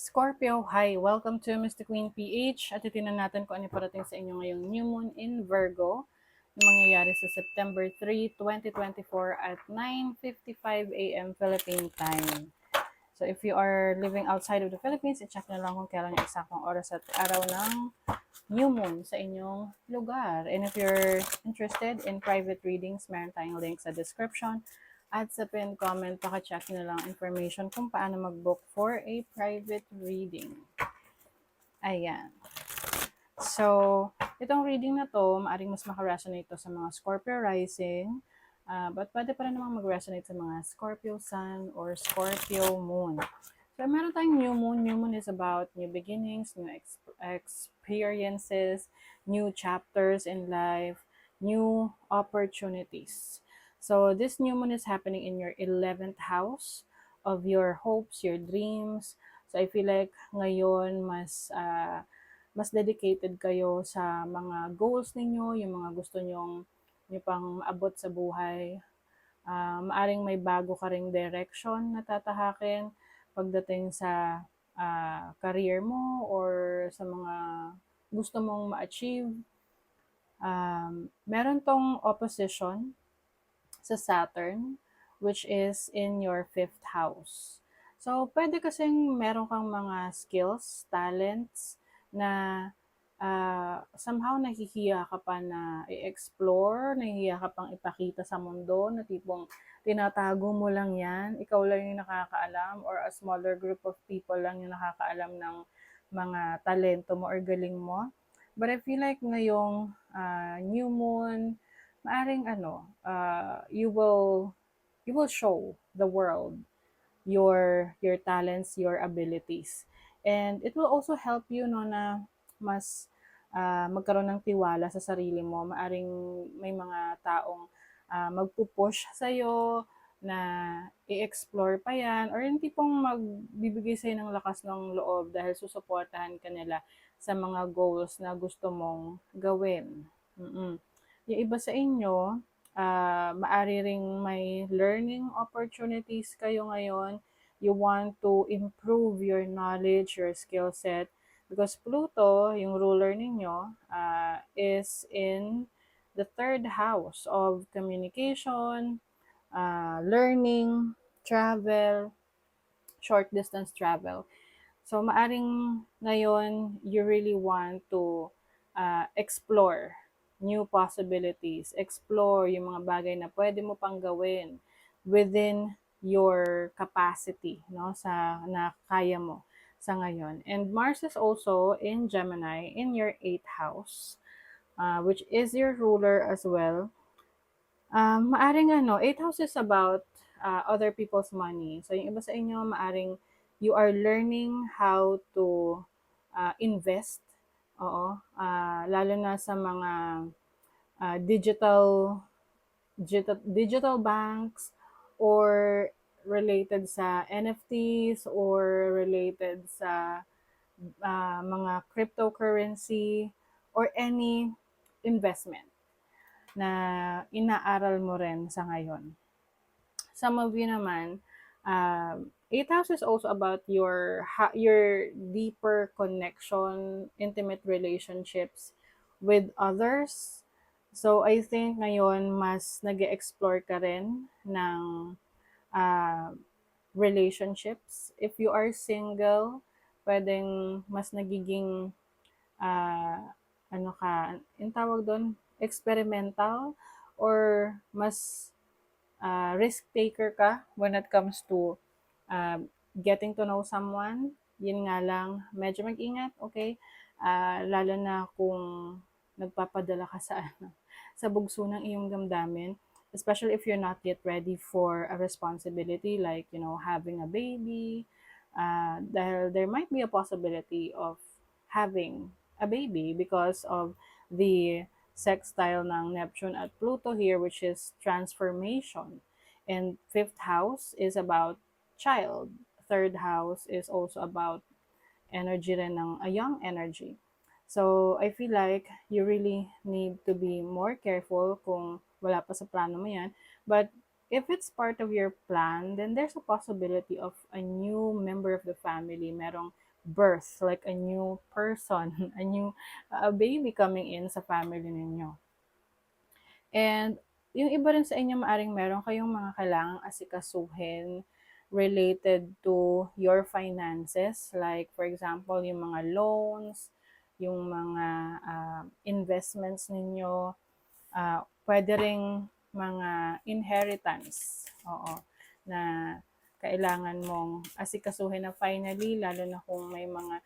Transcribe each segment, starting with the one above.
Scorpio, hi! Welcome to Mr. Queen PH at itinan natin kung ano parating sa inyo ngayong new moon in Virgo na mangyayari sa September 3, 2024 at 9:55 a.m. Philippine time. So if you are living outside of the Philippines, i-check na lang kung kailan yung eksaktong oras at araw ng new moon sa inyong lugar. And if you're interested in private readings, meron tayong link sa description at sa pinned comment, paka-check nyo lang information kung paano mag-book for a private reading. Ayan. So, itong reading na to, maaring mas makaresonate to sa mga Scorpio rising, but pwede pa rin namang mag-resonate sa mga Scorpio sun or Scorpio moon. So, meron tayong new moon. New moon is about new beginnings, new experiences, new chapters in life, new opportunities. So, this new moon is happening in your 11th house of your hopes, your dreams. So, I feel like ngayon mas dedicated kayo sa mga goals ninyo, yung mga gusto nyo pang maabot sa buhay. Maaring may bago ka ring direction na tatahakin pagdating sa career mo or sa mga gusto mong ma-achieve. Meron tong opposition sa Saturn, which is in your 5th house. So, pwede kasing meron kang mga skills, talents, na somehow nahihiya ka pa na i-explore, nahihiya ka pang ipakita sa mundo, na tipong tinatago mo lang yan, ikaw lang yung nakakaalam, or a smaller group of people lang yung nakakaalam ng mga talento mo or galing mo. But I feel like ngayong new moon, maaring you will show the world your talents, your abilities. And it will also help you no na mas magkaroon ng tiwala sa sarili mo. Maaring may mga taong magpupush sa'yo na i-explore pa yan, or yung tipong magbibigay sa'yo ng lakas ng loob dahil susuportahan ka nila sa mga goals na gusto mong gawin. Yung iba sa inyo, maari ring may learning opportunities kayo ngayon. You want to improve your knowledge, your skill set, because Pluto, yung ruler ninyo, is in the 3rd house of communication, learning, travel, short distance travel. So, maaring ngayon, you really want to explore new possibilities, explore yung mga bagay na pwede mo pang gawin within your capacity, no, sa na kaya mo sa ngayon. And Mars is also in Gemini in your 8th house, which is your ruler as well. Maaring 8th house is about other people's money. So, yung iba sa inyo, maaring you are learning how to invest. Oo. Lalo na sa mga digital banks, or related sa NFTs, or related sa mga cryptocurrency, or any investment na inaaral mo rin sa ngayon. Some of you naman, 8th house is also about your deeper connection, intimate relationships with others. So, I think ngayon, mas nag-explore ka rin ng uh, relationships. If you are single, pwedeng mas nagiging uh, yung tawag doon, experimental, or mas risk taker ka when it comes to uh, getting to know someone. Yun nga lang, medyo mag-ingat, okay? Lalo na kung nagpapadala ka sa sa bugso ng iyong damdamin, especially if you're not yet ready for a responsibility like, having a baby, dahil there might be a possibility of having a baby because of the sextile ng Neptune at Pluto here, which is transformation. And 5th house is about child. 3rd house is also about energy rin ng a young energy. So, I feel like you really need to be more careful kung wala pa sa plano mo yan. But if it's part of your plan, then there's a possibility of a new member of the family. Merong birth, like a new person, a new baby coming in sa family ninyo. And yung iba rin sa inyo maaring meron kayong mga kailangang asikasuhin related to your finances. Like for example, yung mga loans, yung mga investments ninyo, pwede ring mga inheritance. Oo, na kailangan mong asikasuhin na finally, lalo na kung may mga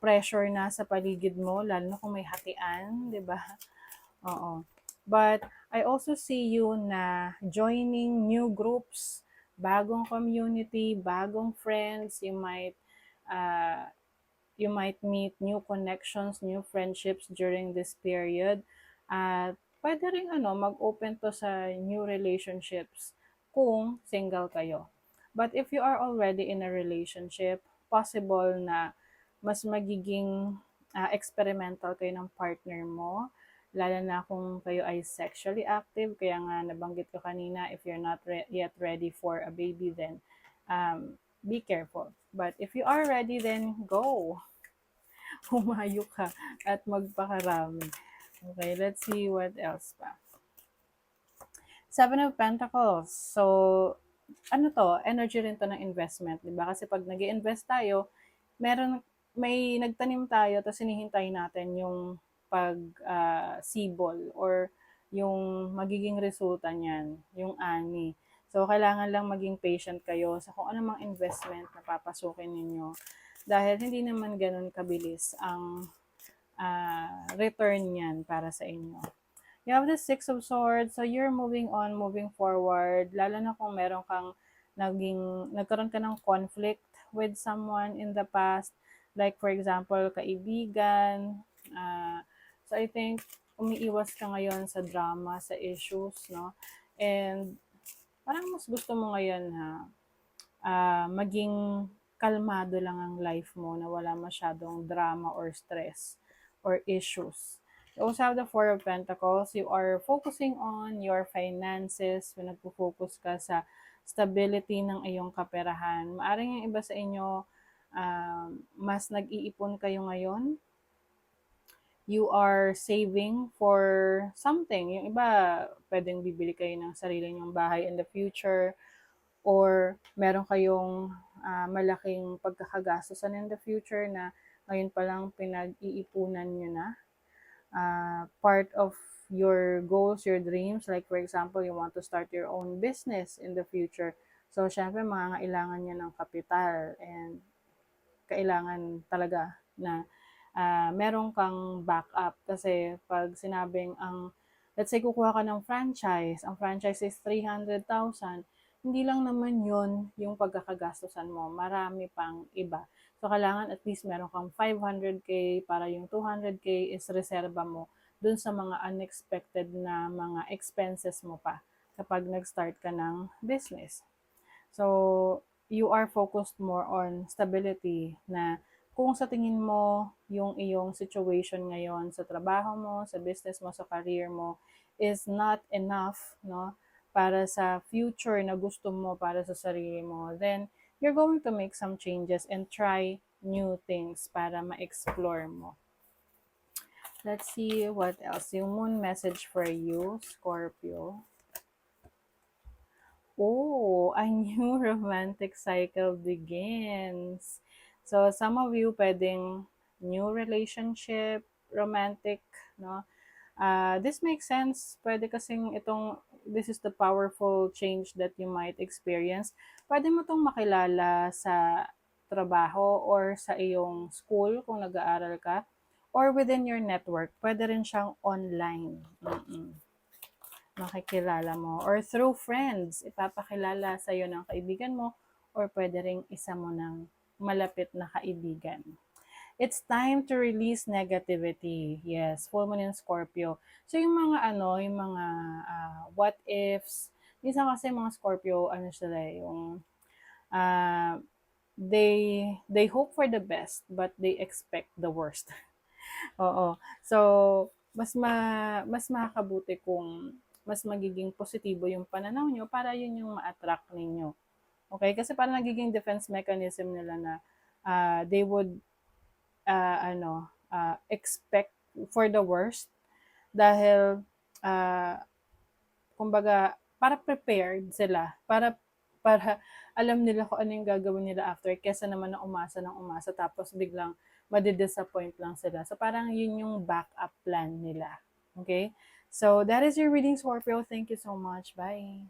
pressure na sa paligid mo, lalo na kung may hatian, di ba? Oo. But I also see you na joining new groups, bagong community, bagong friends. Uh, you might meet new connections, new friendships during this period. At pwede rin mag-open to sa new relationships kung single kayo. But if you are already in a relationship, possible na mas magiging experimental kayo ng partner mo, lalo na kung kayo ay sexually active. Kaya nga nabanggit ko kanina, if you're not yet ready for a baby, then be careful. But if you are ready, then go. Humayo ka at magpakarami. Okay, let's see what else pa. Seven of Pentacles. So, ano to? Energy rin to ng investment, di ba? Kasi pag nag invest tayo, may nagtanim tayo, tapos hinihintay natin yung sibol or yung magiging resulta niyan, yung ani. So, kailangan lang maging patient kayo sa kung anumang investment na papasukin ninyo. Dahil hindi naman ganun kabilis ang return niyan para sa inyo. You have the Six of Swords, so you're moving on, moving forward, lalo na kung meron kang nagkaroon ka ng conflict with someone in the past, like for example, kaibigan. So I think umiiwas ka ngayon sa drama, sa issues, no? And parang mas gusto mo ngayon maging kalmado lang ang life mo na wala masyadong drama or stress or issues. You also have the Four of Pentacles. You are focusing on your finances. When nagpo-focus ka sa stability ng iyong kaperahan. Maaring yung iba sa inyo, mas nag-iipon kayo ngayon. You are saving for something. Yung iba, pwedeng bibili kayo ng sarili nyong bahay in the future, or meron kayong malaking pagkakagastusan in the future na ngayon pa lang pinag-iipunan nyo na. Part of your goals, your dreams, like for example, you want to start your own business in the future. So, syempre, mangangailangan nyo ng kapital and kailangan talaga na meron kang backup. Kasi pag sinabing let's say kukuha ka ng franchise, ang franchise is 300,000, hindi lang naman yun yung pagkakagastusan mo, marami pang iba. So, kailangan at least meron kang 500k para yung 200k is reserba mo dun sa mga unexpected na mga expenses mo pa kapag nag-start ka ng business. So, you are focused more on stability na kung sa tingin mo yung iyong situation ngayon sa trabaho mo, sa business mo, sa career mo is not enough, no, para sa future na gusto mo para sa sarili mo, then you're going to make some changes and try new things para ma-explore mo. Let's see what else. Yung moon message for you, Scorpio. Oh, a new romantic cycle begins. So, some of you pwedeng new relationship, romantic, no? This makes sense. Pwede kasing this is the powerful change that you might experience. Pwede mo itong makilala sa trabaho or sa iyong school kung nag-aaral ka, or within your network. Pwede rin siyang online. Makikilala mo. Or through friends, ipapakilala sa iyo ng kaibigan mo, or pwede ring isa mo ng malapit na kaibigan. It's time to release negativity. Yes, full moon in Scorpio. So yung mga yung mga what ifs, minsan kasi mga Scorpio, sila yung they hope for the best but they expect the worst. Oo. So, mas makakabuti kung mas magiging positibo yung pananaw nyo para yun yung ma-attract ninyo. Okay? Kasi parang nagiging defense mechanism nila na they would expect for the worst dahil kumbaga para prepared sila, para alam nila kung ano yung gagawin nila after kesa naman na umasa ng umasa tapos biglang madi-disappoint lang sila. So parang yun yung backup plan nila. Okay? So that is your reading, Scorpio. Thank you so much. Bye.